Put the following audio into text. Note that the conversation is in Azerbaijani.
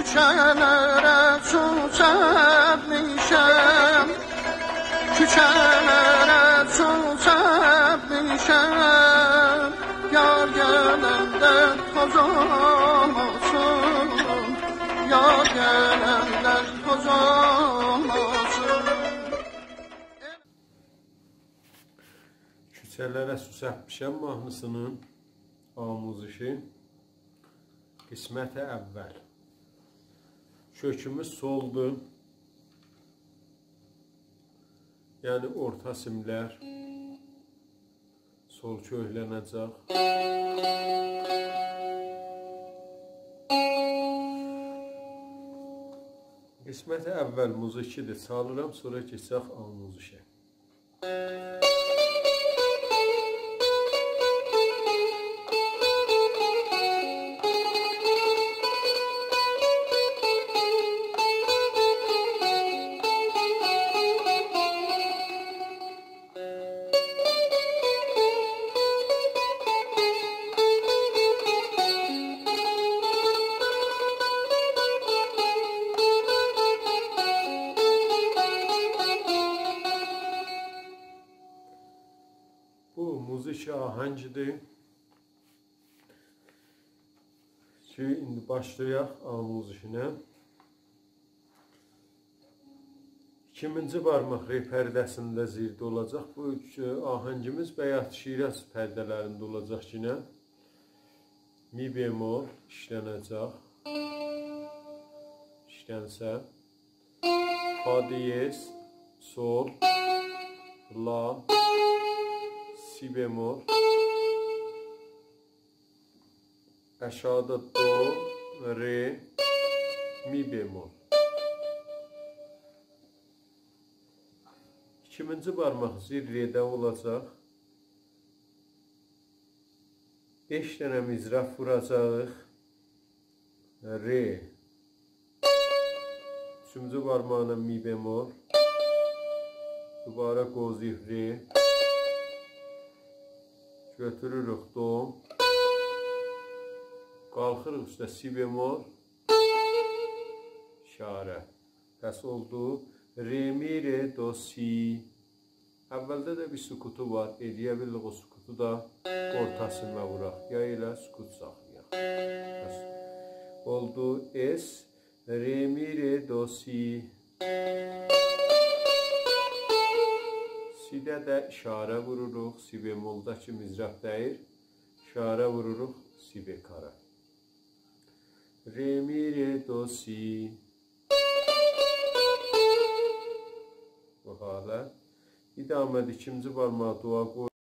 küçələrə çöçəbmişəm, küçələrə çöçəbmişəm. Yar gələndə toz olmasın, yar gələndə toz olmasın. Küçələrə süsəbmişəm mahnısının amuzişi qismət-i əvvəl. Kökümüz soldur, yəni orta simlər sol köklənəcək. Qismət-i əvvəl muzikidir, çalıram, sonra keçək amuzişə. Bu muziki ahəngidir ki, indi başlayaq amuzişinə. İkinci barmaq re pərdəsində zirdə olacaq. Bu ahəngimiz Bəyat Şiraz pərdələrində olacaq yine. Mi bemol işlənəcək. İşlənsə. Fa diyez, sol, la, si bemol, aşağıda do, re, mi bemol. İkinci barmaq zir re'də olacaq. 5 dənə mizraf vuracağıq. Re. Üçüncü barmağına mi bemol. Dubara qozif re. Götürürük do. Qalxırıq üstə si bemol. İşarə. Bəs oldu. Re, mi, re, do, si. Əvvəldə də bir sükutu var. Eləyə bilirik o sükutu da ortasına vuraq. Ya elə sükut saxlayaq. Oldu. Es, re, mi, re, do, si. Si-də də işarə vururuq. Si bemoldakı mizraf dəyir. İşarə vururuq. Si bekara. Re, mi, re, do, si. Bu halət. İdamədə ikinci barmağı dua qoy.